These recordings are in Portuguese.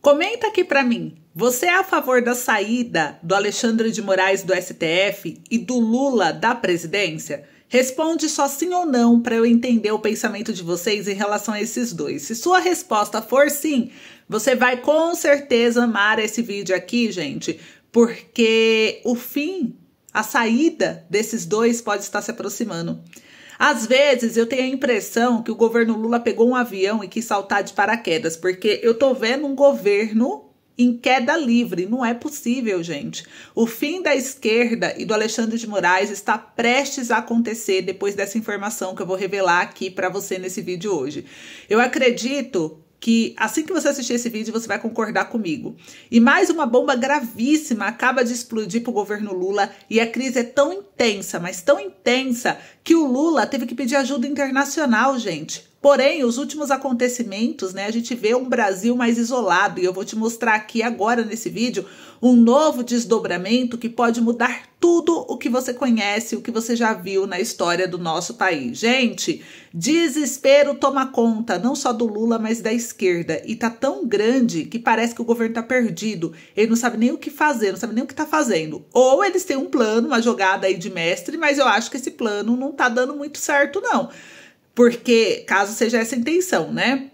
Comenta aqui pra mim, você é a favor da saída do Alexandre de Moraes do STF e do Lula da presidência? Responde só sim ou não para eu entender o pensamento de vocês em relação a esses dois. Se sua resposta for sim, você vai com certeza amar esse vídeo aqui, gente, porque o fim, a saída desses dois pode estar se aproximando. Às vezes eu tenho a impressão que o governo Lula pegou um avião e quis saltar de paraquedas, porque eu tô vendo um governo em queda livre. Não é possível, gente. O fim da esquerda e do Alexandre de Moraes está prestes a acontecer depois dessa informação que eu vou revelar aqui para você nesse vídeo hoje. Eu acredito que assim que você assistir esse vídeo, você vai concordar comigo. E mais uma bomba gravíssima acaba de explodir para o governo Lula e a crise é tão intensa, mas tão intensa, que o Lula teve que pedir ajuda internacional, gente. Porém, os últimos acontecimentos, né, a gente vê um Brasil mais isolado e eu vou te mostrar aqui agora nesse vídeo um novo desdobramento que pode mudar tudo o que você conhece, o que você já viu na história do nosso país. Gente, desespero toma conta, não só do Lula, mas da esquerda. E tá tão grande que parece que o governo tá perdido. Ele não sabe nem o que fazer, não sabe nem o que tá fazendo. Ou eles têm um plano, uma jogada aí de mestre, mas eu acho que esse plano não tá dando muito certo, não. Porque, caso seja essa a intenção, né?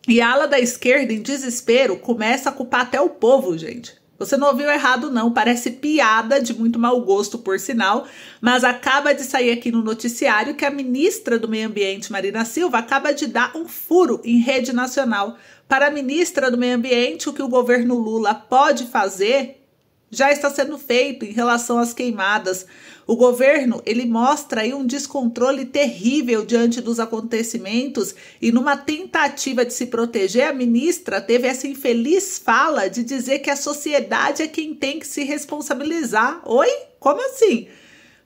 E a ala da esquerda, em desespero, começa a culpar até o povo, gente. Você não ouviu errado, não. Parece piada de muito mau gosto, por sinal. Mas acaba de sair aqui no noticiário que a ministra do Meio Ambiente, Marina Silva, acaba de dar um furo em rede nacional. Para a ministra do Meio Ambiente, o que o governo Lula pode fazer já está sendo feito em relação às queimadas. O governo, ele mostra aí um descontrole terrível diante dos acontecimentos e numa tentativa de se proteger, a ministra teve essa infeliz fala de dizer que a sociedade é quem tem que se responsabilizar. Oi? Como assim?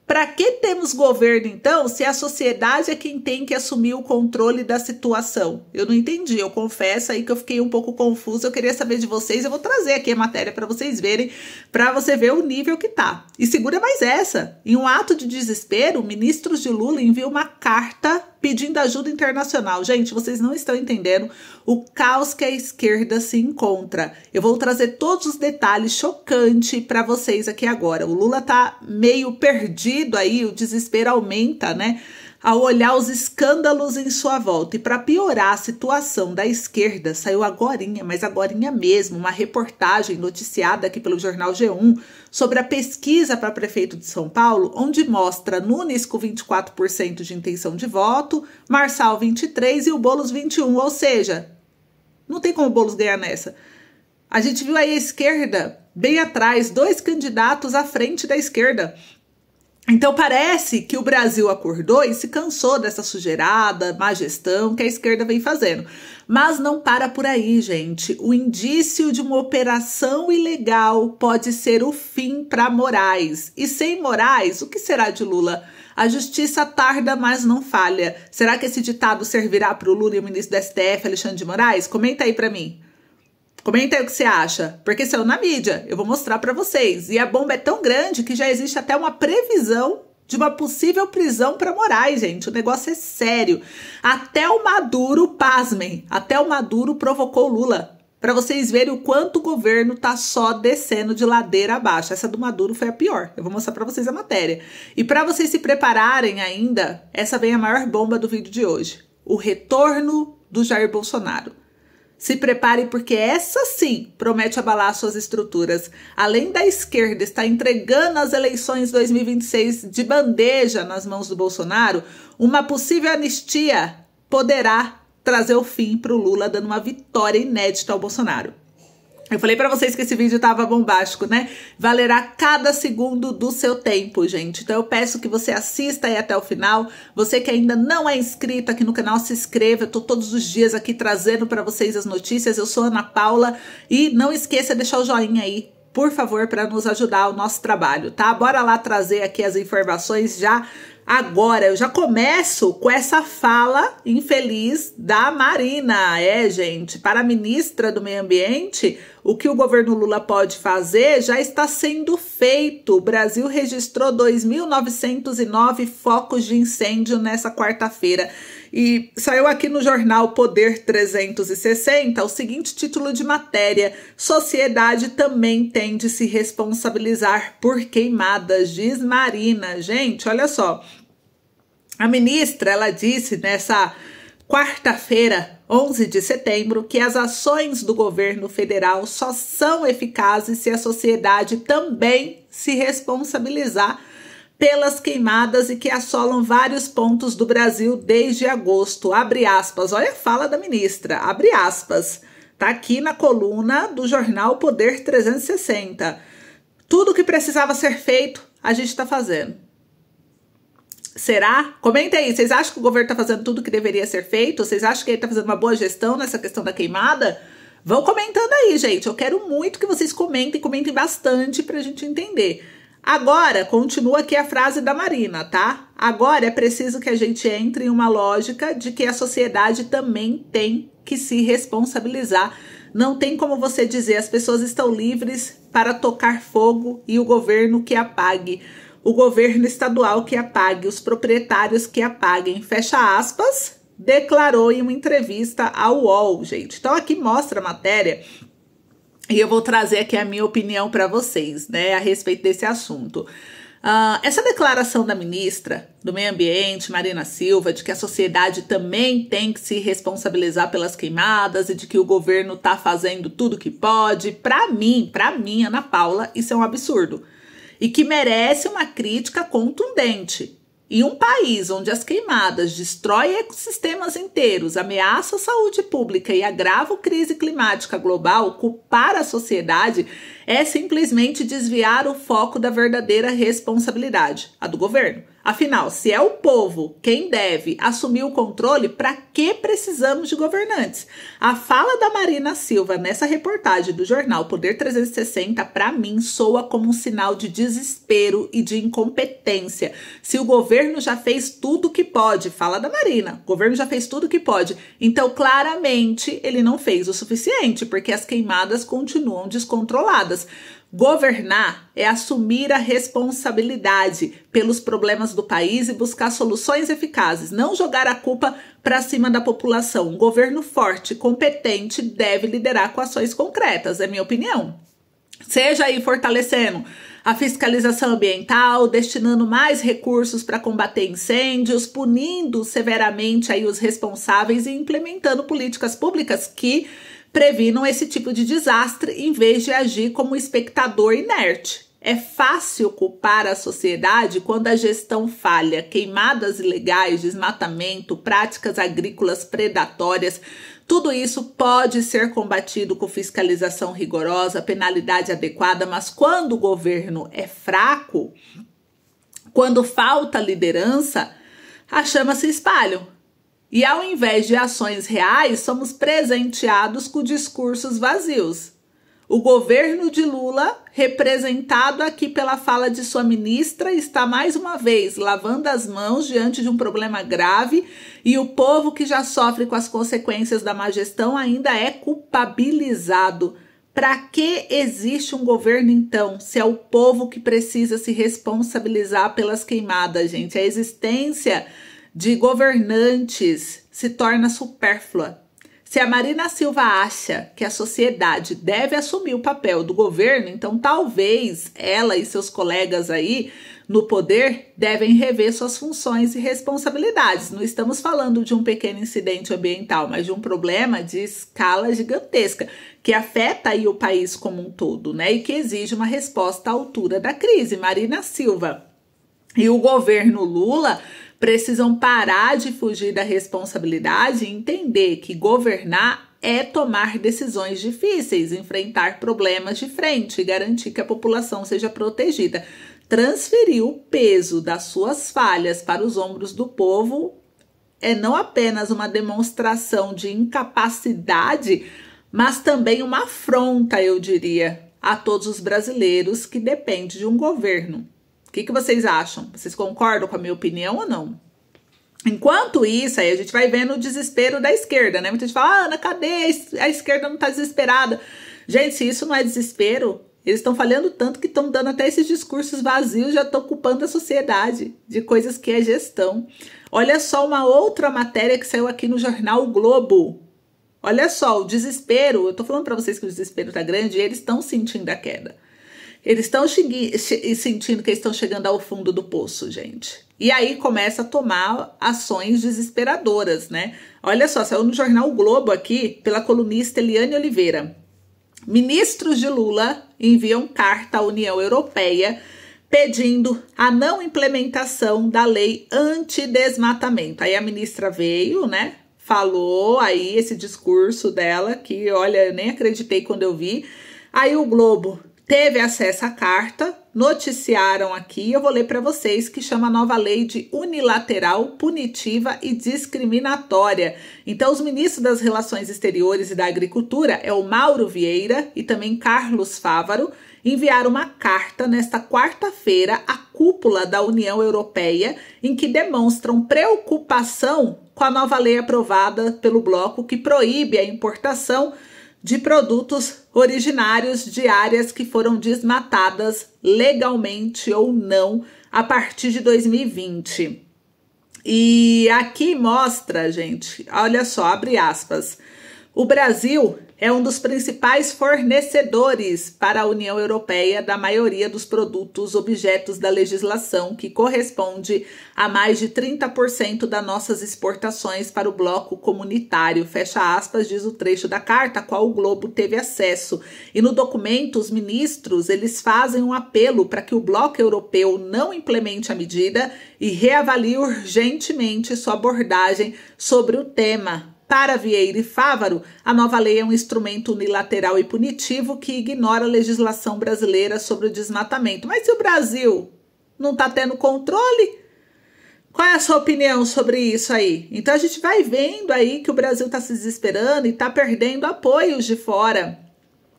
Para que temos governo, então, se a sociedade é quem tem que assumir o controle da situação? Eu não entendi, eu confesso aí que eu fiquei um pouco confusa, eu queria saber de vocês, eu vou trazer aqui a matéria para vocês verem, para você ver o nível que tá. E segura mais essa, em um ato de desespero, ministros de Lula enviam uma carta pedindo ajuda internacional. Gente, vocês não estão entendendo o caos que a esquerda se encontra. Eu vou trazer todos os detalhes chocantes para vocês aqui agora. O Lula tá meio perdido aí, o desespero aumenta, né? Ao olhar os escândalos em sua volta. E para piorar a situação da esquerda, saiu agorinha, mas agorinha mesmo, uma reportagem noticiada aqui pelo jornal G1 sobre a pesquisa para prefeito de São Paulo, onde mostra Nunes com 24% de intenção de voto, Marçal 23% e o Boulos 21%, ou seja, não tem como o Boulos ganhar nessa. A gente viu aí a esquerda bem atrás, dois candidatos à frente da esquerda. Então parece que o Brasil acordou e se cansou dessa sujeirada, má gestão que a esquerda vem fazendo. Mas não para por aí, gente. O indício de uma operação ilegal pode ser o fim para Moraes. E sem Moraes, o que será de Lula? A justiça tarda, mas não falha. Será que esse ditado servirá para o Lula e o ministro do STF, Alexandre de Moraes? Comenta aí para mim. Comenta aí o que você acha, porque saiu na mídia, eu vou mostrar para vocês. E a bomba é tão grande que já existe até uma previsão de uma possível prisão para Moraes, gente. O negócio é sério. Até o Maduro, pasmem, até o Maduro provocou Lula. Para vocês verem o quanto o governo tá só descendo de ladeira abaixo. Essa do Maduro foi a pior. Eu vou mostrar para vocês a matéria. E para vocês se prepararem ainda, essa vem a maior bomba do vídeo de hoje. O retorno do Jair Bolsonaro. Se preparem porque essa sim promete abalar suas estruturas. Além da esquerda estar entregando as eleições 2026 de bandeja nas mãos do Bolsonaro, uma possível anistia poderá trazer o fim para o Lula, dando uma vitória inédita ao Bolsonaro. Eu falei pra vocês que esse vídeo tava bombástico, né? Valerá cada segundo do seu tempo, gente. Então eu peço que você assista aí até o final. Você que ainda não é inscrito aqui no canal, se inscreva. Eu tô todos os dias aqui trazendo pra vocês as notícias. Eu sou Ana Paula e não esqueça de deixar o joinha aí, por favor, para nos ajudar o nosso trabalho, tá? Bora lá trazer aqui as informações já agora. Eu já começo com essa fala infeliz da Marina. Gente, para a ministra do Meio Ambiente, o que o governo Lula pode fazer já está sendo feito. O Brasil registrou 2.909 focos de incêndio nessa quarta-feira. E saiu aqui no jornal Poder 360 o seguinte título de matéria: sociedade também tem de se responsabilizar por queimadas, diz Marina. Gente, olha só, a ministra, ela disse nessa quarta-feira, 11 de setembro, que as ações do governo federal só são eficazes se a sociedade também se responsabilizar pelas queimadas e que assolam vários pontos do Brasil desde agosto. Abre aspas, olha a fala da ministra, abre aspas. Tá aqui na coluna do jornal Poder 360. Tudo que precisava ser feito, a gente está fazendo. Será? Comenta aí, vocês acham que o governo está fazendo tudo que deveria ser feito? Vocês acham que ele está fazendo uma boa gestão nessa questão da queimada? Vão comentando aí, gente. Eu quero muito que vocês comentem bastante para a gente entender. Agora, continua aqui a frase da Marina, tá? Agora é preciso que a gente entre em uma lógica de que a sociedade também tem que se responsabilizar. Não tem como você dizer as pessoas estão livres para tocar fogo e o governo que apague. O governo estadual que apague, os proprietários que apaguem, fecha aspas, declarou em uma entrevista ao UOL, gente. Então aqui mostra a matéria e eu vou trazer aqui a minha opinião para vocês, né, a respeito desse assunto. Essa declaração da ministra do Meio Ambiente, Marina Silva, de que a sociedade também tem que se responsabilizar pelas queimadas e de que o governo está fazendo tudo que pode, para mim, Ana Paula, isso é um absurdo. E que merece uma crítica contundente. Em um país onde as queimadas destroem ecossistemas inteiros, ameaçam a saúde pública e agravam a crise climática global, culpar a sociedade é simplesmente desviar o foco da verdadeira responsabilidade, a do governo. Afinal, se é o povo quem deve assumir o controle, para que precisamos de governantes? A fala da Marina Silva nessa reportagem do jornal Poder 360, para mim, soa como um sinal de desespero e de incompetência. Se o governo já fez tudo o que pode, fala da Marina, o governo já fez tudo o que pode, então claramente ele não fez o suficiente, porque as queimadas continuam descontroladas. Governar é assumir a responsabilidade pelos problemas do país e buscar soluções eficazes, não jogar a culpa para cima da população. Um governo forte, competente, deve liderar com ações concretas, é minha opinião. Seja aí fortalecendo a fiscalização ambiental, destinando mais recursos para combater incêndios, punindo severamente aí os responsáveis e implementando políticas públicas que previnam esse tipo de desastre em vez de agir como espectador inerte. É fácil culpar a sociedade quando a gestão falha, queimadas ilegais, desmatamento, práticas agrícolas predatórias. Tudo isso pode ser combatido com fiscalização rigorosa, penalidade adequada, mas quando o governo é fraco, quando falta liderança, as chamas se espalham. E ao invés de ações reais, somos presenteados com discursos vazios. O governo de Lula, representado aqui pela fala de sua ministra, está mais uma vez lavando as mãos diante de um problema grave e o povo que já sofre com as consequências da má gestão ainda é culpabilizado. Para que existe um governo, então, se é o povo que precisa se responsabilizar pelas queimadas, gente? A existência de governantes se torna supérflua. Se a Marina Silva acha que a sociedade deve assumir o papel do governo, então talvez ela e seus colegas aí no poder devem rever suas funções e responsabilidades. Não estamos falando de um pequeno incidente ambiental, mas de um problema de escala gigantesca, que afeta aí o país como um todo, né? E que exige uma resposta à altura da crise. Marina Silva e o governo Lula precisam parar de fugir da responsabilidade e entender que governar é tomar decisões difíceis, enfrentar problemas de frente e garantir que a população seja protegida. Transferir o peso das suas falhas para os ombros do povo é não apenas uma demonstração de incapacidade, mas também uma afronta, eu diria, a todos os brasileiros que dependem de um governo. O que vocês acham? Vocês concordam com a minha opinião ou não? Enquanto isso, aí a gente vai vendo o desespero da esquerda, né? Muita gente fala, Ana, cadê? A esquerda não tá desesperada. Gente, se isso não é desespero, Eles estão falhando tanto que estão dando até esses discursos vazios, já estão ocupando a sociedade de coisas que é gestão. Olha só uma outra matéria que saiu aqui no jornal O Globo. Olha só, o desespero. Eu tô falando para vocês que o desespero tá grande e eles estão sentindo a queda. Eles estão sentindo que eles estão chegando ao fundo do poço, gente. E aí começa a tomar ações desesperadoras, né? Olha só, saiu no jornal O Globo aqui, pela colunista Eliane Oliveira. Ministros de Lula enviam carta à União Europeia pedindo a não implementação da lei antidesmatamento. Aí a ministra veio, né? Falou aí esse discurso dela, que olha, eu nem acreditei quando eu vi. Aí o Globo teve acesso à carta, noticiaram aqui, eu vou ler para vocês, que chama a nova lei de unilateral, punitiva e discriminatória. Então, os ministros das Relações Exteriores e da Agricultura, é o Mauro Vieira e também Carlos Fávaro, enviaram uma carta nesta quarta-feira à cúpula da União Europeia, em que demonstram preocupação com a nova lei aprovada pelo bloco que proíbe a importação de produtos originários de áreas que foram desmatadas legalmente ou não a partir de 2020. E aqui mostra, gente, olha só, abre aspas, o Brasil é um dos principais fornecedores para a União Europeia da maioria dos produtos objetos da legislação, que corresponde a mais de 30% das nossas exportações para o bloco comunitário. Fecha aspas, diz o trecho da carta a qual o Globo teve acesso. E no documento, os ministros eles fazem um apelo para que o bloco europeu não implemente a medida e reavalie urgentemente sua abordagem sobre o tema. Para Vieira e Fávaro, a nova lei é um instrumento unilateral e punitivo que ignora a legislação brasileira sobre o desmatamento. Mas se o Brasil não está tendo controle, qual é a sua opinião sobre isso aí? Então a gente vai vendo aí que o Brasil está se desesperando e está perdendo apoios de fora.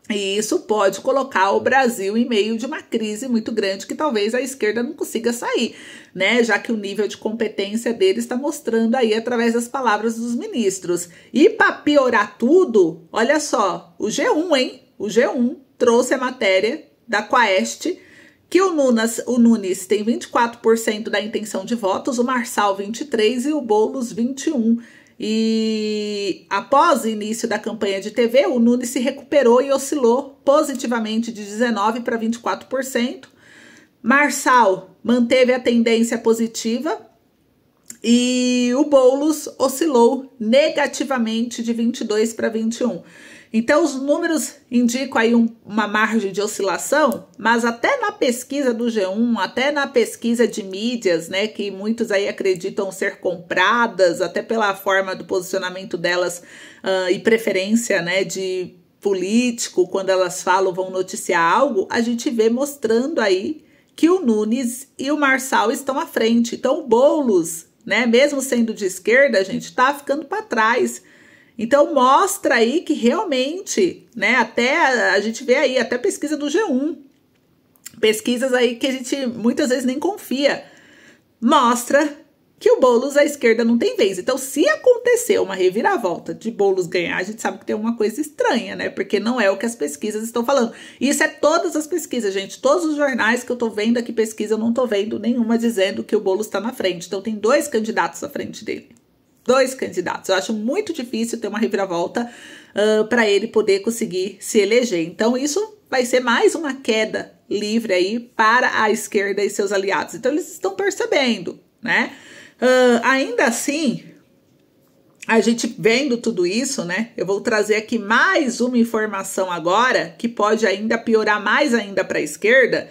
E isso pode colocar o Brasil em meio de uma crise muito grande que talvez a esquerda não consiga sair, né? Já que o nível de competência deles está mostrando aí através das palavras dos ministros. E para piorar tudo, olha só, o G1, hein? O G1 trouxe a matéria da Quaest que o Nunes tem 24% da intenção de votos, o Marçal 23% e o Boulos 21%. E após o início da campanha de TV, o Nunes se recuperou e oscilou positivamente de 19% para 24%. Marçal manteve a tendência positiva e o Boulos oscilou negativamente de 22% para 21%. Então, os números indicam aí uma margem de oscilação, mas até na pesquisa do G1, até na pesquisa de mídias, né, que muitos aí acreditam ser compradas, até pela forma do posicionamento delas e preferência, né, de político, quando elas falam, vão noticiar algo, a gente vê mostrando aí que o Nunes e o Marçal estão à frente. Então, o Boulos, né, mesmo sendo de esquerda, a gente está ficando para trás. Então, mostra aí que realmente, né, até a gente vê aí, até pesquisa do G1, pesquisas aí que a gente muitas vezes nem confia, mostra que o Boulos, a esquerda, não tem vez. Então, se acontecer uma reviravolta de Boulos ganhar, a gente sabe que tem uma coisa estranha, né, porque não é o que as pesquisas estão falando. Isso é todas as pesquisas, gente, todos os jornais que eu tô vendo aqui pesquisa, eu não tô vendo nenhuma dizendo que o Boulos tá na frente. Então, tem 2 candidatos à frente dele. 2 candidatos. Eu acho muito difícil ter uma reviravolta para ele poder conseguir se eleger. Então, isso vai ser mais uma queda livre aí para a esquerda e seus aliados. Então, eles estão percebendo, né? Ainda assim, a gente vendo tudo isso, né? Eu vou trazer aqui mais uma informação agora que pode ainda piorar mais ainda para a esquerda,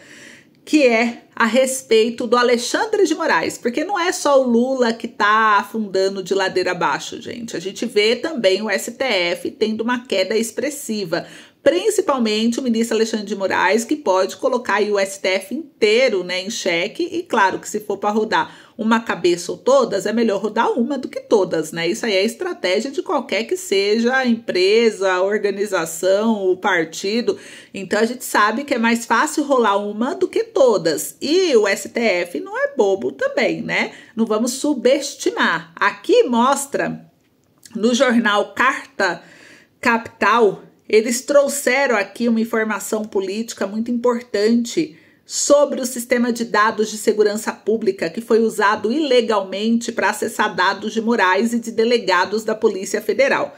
que é a respeito do Alexandre de Moraes, porque não é só o Lula que está afundando de ladeira abaixo, gente. A gente vê também o STF tendo uma queda expressiva, principalmente o ministro Alexandre de Moraes, que pode colocar aí o STF inteiro, né, em xeque. E claro que se for para rodar uma cabeça ou todas, é melhor rodar uma do que todas, né? Isso aí é estratégia de qualquer que seja a empresa, a organização, o partido. Então a gente sabe que é mais fácil rolar uma do que todas. E o STF não é bobo também, né? Não vamos subestimar. Aqui mostra no jornal Carta Capital, eles trouxeram aqui uma informação política muito importante sobre o sistema de dados de segurança pública que foi usado ilegalmente para acessar dados de Moraes e de delegados da Polícia Federal.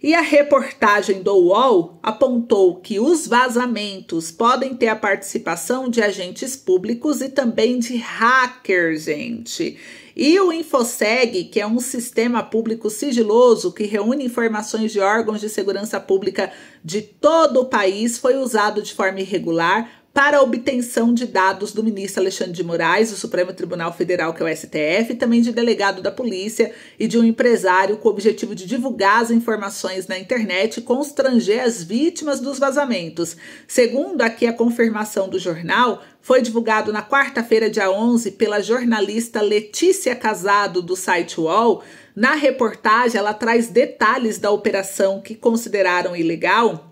E a reportagem do UOL apontou que os vazamentos podem ter a participação de agentes públicos e também de hackers, gente. E o InfoSeg, que é um sistema público sigiloso que reúne informações de órgãos de segurança pública de todo o país, foi usado de forma irregular para a obtenção de dados do ministro Alexandre de Moraes, do Supremo Tribunal Federal, que é o STF, e também de delegado da polícia e de um empresário com o objetivo de divulgar as informações na internet e constranger as vítimas dos vazamentos. Segundo aqui a confirmação do jornal, foi divulgado na quarta-feira, dia 11, pela jornalista Letícia Casado, do site UOL. Na reportagem, ela traz detalhes da operação que consideraram ilegal,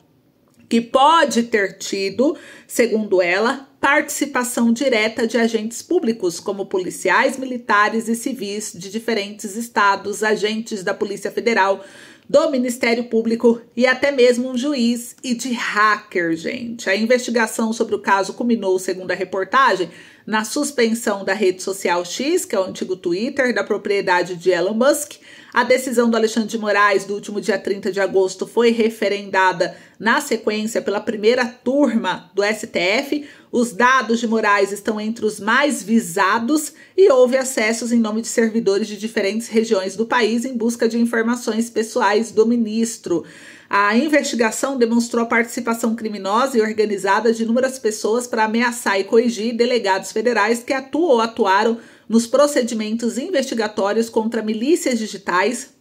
que pode ter tido, segundo ela, participação direta de agentes públicos, como policiais, militares e civis de diferentes estados, agentes da Polícia Federal, do Ministério Público e até mesmo um juiz e de hacker, gente. A investigação sobre o caso culminou, segundo a reportagem, na suspensão da rede social X, que é o antigo Twitter, da propriedade de Elon Musk. A decisão do Alexandre de Moraes do último dia 30 de agosto foi referendada na sequência pela primeira turma do STF. Os dados de Moraes estão entre os mais visados e houve acessos em nome de servidores de diferentes regiões do país em busca de informações pessoais do ministro. A investigação demonstrou a participação criminosa e organizada de inúmeras pessoas para ameaçar e coigir delegados federais que atuam ou atuaram nos procedimentos investigatórios contra milícias digitais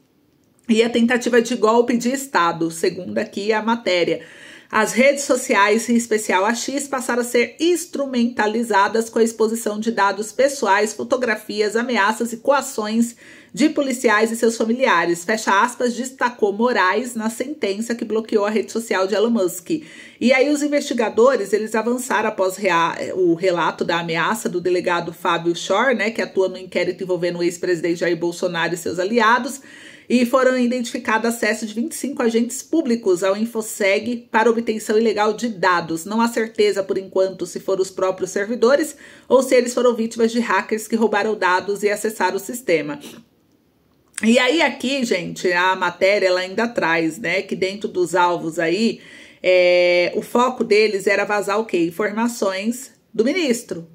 e a tentativa de golpe de Estado, segundo aqui a matéria. As redes sociais, em especial a X, passaram a ser instrumentalizadas com a exposição de dados pessoais, fotografias, ameaças e coações de policiais e seus familiares. Fecha aspas, destacou Moraes na sentença que bloqueou a rede social de Elon Musk. E aí os investigadores, eles avançaram após o relato da ameaça do delegado Fábio Schor, né, que atua no inquérito envolvendo o ex-presidente Jair Bolsonaro e seus aliados, e foram identificados acesso de 25 agentes públicos ao InfoSeg para obtenção ilegal de dados. Não há certeza, por enquanto, se foram os próprios servidores ou se eles foram vítimas de hackers que roubaram dados e acessaram o sistema. E aí aqui, gente, a matéria ela ainda traz, né, que dentro dos alvos aí, o foco deles era vazar o quê? Informações do ministro,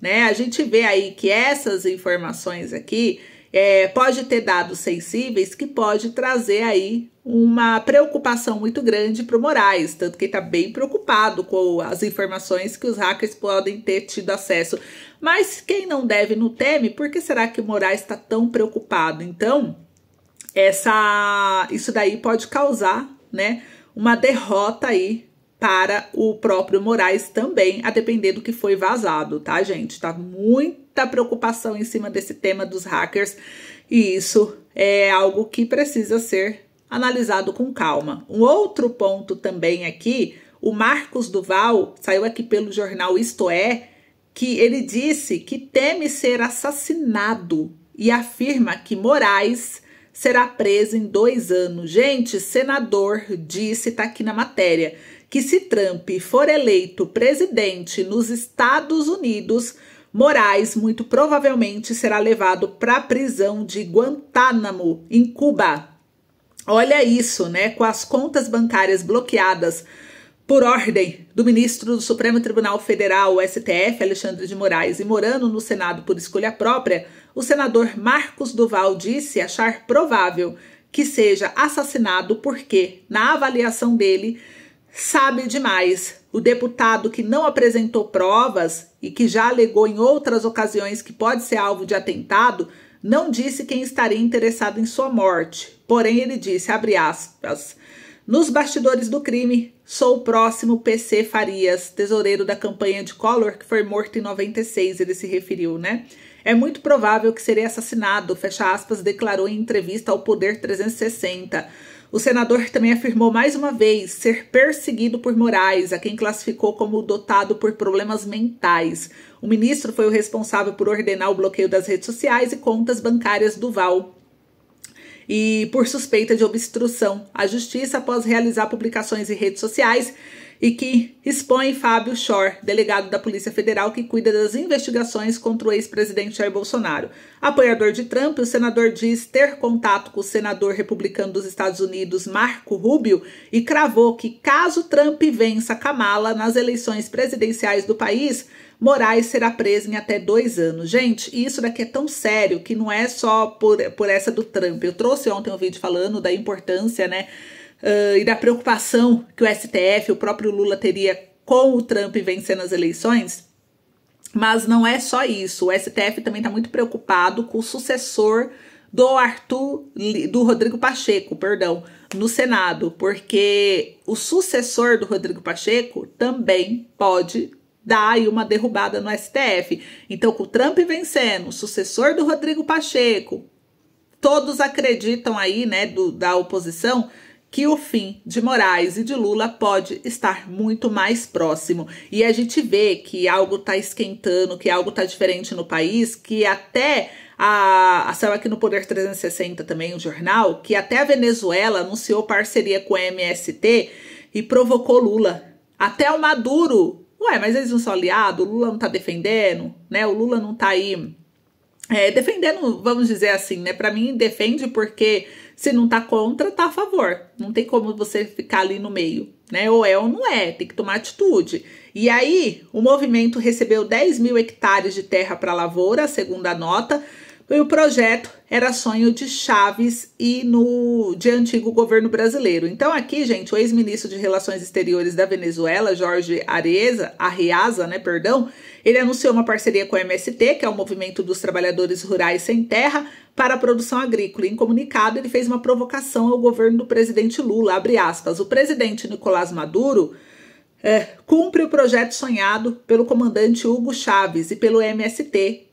né? A gente vê aí que essas informações aqui pode ter dados sensíveis que pode trazer aí uma preocupação muito grande para o Moraes, tanto que ele está bem preocupado com as informações que os hackers podem ter tido acesso. Mas quem não deve não teme, por que será que o Moraes está tão preocupado? Então, isso daí pode causar, né, uma derrota aí para o próprio Moraes também, a depender do que foi vazado, tá, gente? Tá muita preocupação em cima desse tema dos hackers e isso é algo que precisa ser analisado com calma. Um outro ponto também aqui, o Marcos Duval, saiu aqui pelo jornal Isto É, que ele disse que teme ser assassinado e afirma que Moraes será preso em 2 anos. Gente, senador disse, tá aqui na matéria, que se Trump for eleito presidente nos Estados Unidos, Moraes muito provavelmente será levado para a prisão de Guantánamo, em Cuba. Olha isso, né? Com as contas bancárias bloqueadas por ordem do ministro do Supremo Tribunal Federal, o STF, Alexandre de Moraes, e morando no Senado por escolha própria, o senador Marcos Duval disse achar provável que seja assassinado porque, na avaliação dele, sabe demais. O deputado que não apresentou provas e que já alegou em outras ocasiões que pode ser alvo de atentado, não disse quem estaria interessado em sua morte. Porém, ele disse, abre aspas, nos bastidores do crime, sou o próximo PC Farias, tesoureiro da campanha de Collor, que foi morto em 96, ele se referiu, né? É muito provável que serei assassinado, fecha aspas, declarou em entrevista ao Poder 360. O senador também afirmou mais uma vez ser perseguido por Moraes, a quem classificou como dotado por problemas mentais. O ministro foi o responsável por ordenar o bloqueio das redes sociais e contas bancárias do Val. e por suspeita de obstrução à justiça após realizar publicações em redes sociais e que expõe Fábio Shor, delegado da Polícia Federal que cuida das investigações contra o ex-presidente Jair Bolsonaro. Apoiador de Trump, o senador diz ter contato com o senador republicano dos Estados Unidos, Marco Rubio, e cravou que caso Trump vença Kamala nas eleições presidenciais do país, Moraes será preso em até 2 anos. Gente, isso daqui é tão sério que não é só por essa do Trump. Eu trouxe ontem um vídeo falando da importância, né, e da preocupação que o STF, o próprio Lula, teria com o Trump vencendo as eleições. Mas não é só isso. O STF também está muito preocupado com o sucessor do Rodrigo Pacheco, no Senado, porque o sucessor do Rodrigo Pacheco também pode dar aí uma derrubada no STF. Então, com o Trump vencendo, o sucessor do Rodrigo Pacheco, todos acreditam aí, né, da oposição, que o fim de Moraes e de Lula pode estar muito mais próximo. E a gente vê que algo está esquentando, que algo está diferente no país, que até saiu aqui no Poder 360 também, o jornal, que até a Venezuela anunciou parceria com o MST e provocou Lula. Até o Maduro, mas eles não são aliados, o Lula não está defendendo, né? O Lula não está aí defendendo, vamos dizer assim, né? Para mim, defende porque se não tá contra, tá a favor. Não tem como você ficar ali no meio, né? Ou é ou não é, tem que tomar atitude. E aí, o movimento recebeu 10 mil hectares de terra para lavoura, segundo a nota, e o projeto era sonho de Chaves e de antigo governo brasileiro. Então aqui, gente, o ex-ministro de Relações Exteriores da Venezuela, Jorge Arreaza, ele anunciou uma parceria com o MST, que é o Movimento dos Trabalhadores Rurais Sem Terra, para a produção agrícola. Em comunicado, ele fez uma provocação ao governo do presidente Lula, abre aspas, o presidente Nicolás Maduro cumpre o projeto sonhado pelo comandante Hugo Chávez e pelo MST,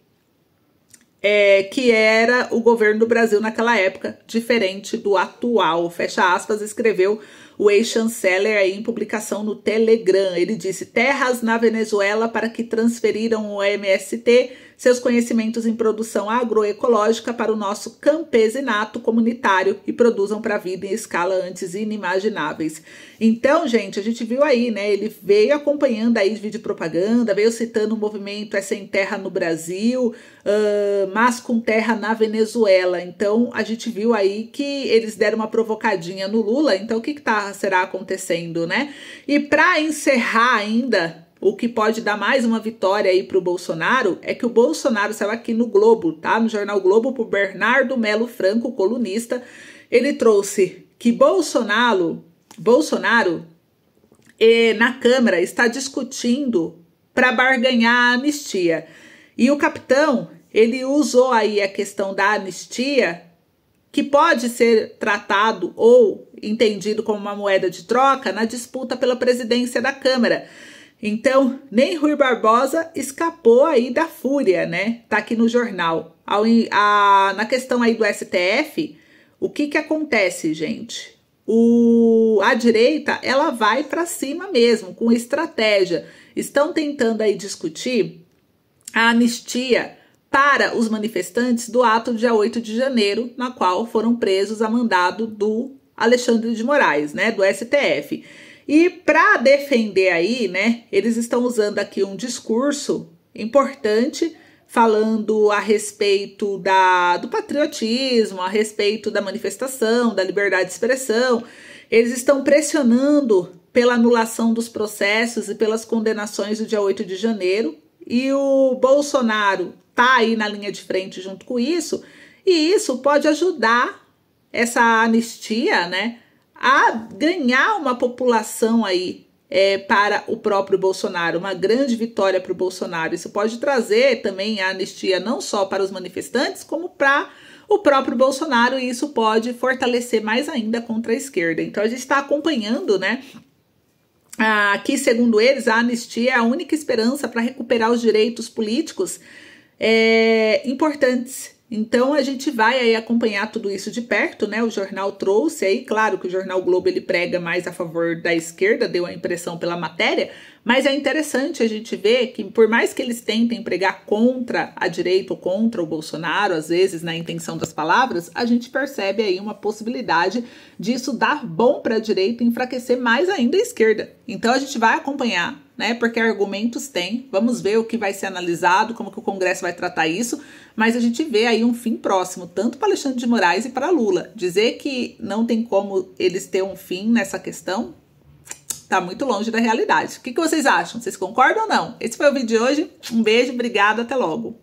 que era o governo do Brasil naquela época, diferente do atual, fecha aspas, escreveu o ex-chanceler aí em publicação no Telegram. Ele disse, terras na Venezuela para que transferiram o MST seus conhecimentos em produção agroecológica para o nosso campesinato comunitário e produzam para a vida em escala antes inimagináveis. Então, gente, a gente viu aí, né, ele veio acompanhando aí vídeo propaganda, veio citando o movimento Sem Terra no Brasil, mas com terra na Venezuela. Então, a gente viu aí que eles deram uma provocadinha no Lula. Então, o que será acontecendo, né? E para encerrar ainda, o que pode dar mais uma vitória aí para o Bolsonaro é que o Bolsonaro saiu aqui no Globo, tá? No jornal Globo, por Bernardo Melo Franco, colunista. Ele trouxe que Bolsonaro na Câmara está discutindo para barganhar a anistia. E o capitão, ele usou aí a questão da anistia, que pode ser tratado ou entendido como uma moeda de troca na disputa pela presidência da Câmara. Então, nem Rui Barbosa escapou aí da fúria, né? Tá aqui no jornal. Na questão aí do STF, o que acontece, gente? A direita, ela vai para cima mesmo, com estratégia. Estão tentando aí discutir a anistia para os manifestantes do ato do dia 8 de janeiro, na qual foram presos a mandado do Alexandre de Moraes, né, do STF. E para defender aí, né, eles estão usando aqui um discurso importante, falando a respeito do patriotismo, a respeito da manifestação, da liberdade de expressão. Eles estão pressionando pela anulação dos processos e pelas condenações do dia 8 de janeiro. E o Bolsonaro tá aí na linha de frente junto com isso. E isso pode ajudar essa anistia, né, a ganhar uma população aí para o próprio Bolsonaro, uma grande vitória para o Bolsonaro. Isso pode trazer também a anistia não só para os manifestantes, como para o próprio Bolsonaro, e isso pode fortalecer mais ainda contra a esquerda. Então a gente está acompanhando, né? Aqui, segundo eles, a anistia é a única esperança para recuperar os direitos políticos importantes Então a gente vai aí acompanhar tudo isso de perto, né? O jornal trouxe aí, claro que o jornal Globo ele prega mais a favor da esquerda, deu a impressão pela matéria, mas é interessante a gente ver que por mais que eles tentem pregar contra a direita ou contra o Bolsonaro, às vezes na intenção das palavras, a gente percebe aí uma possibilidade disso dar bom para a direita e enfraquecer mais ainda a esquerda. Então a gente vai acompanhar, né? Porque argumentos tem. Vamos ver o que vai ser analisado, como que o Congresso vai tratar isso, mas a gente vê aí um fim próximo, tanto para Alexandre de Moraes e para Lula. Dizer que não tem como eles ter um fim nessa questão tá muito longe da realidade. O que vocês acham? Vocês concordam ou não? Esse foi o vídeo de hoje. Um beijo, obrigada, até logo.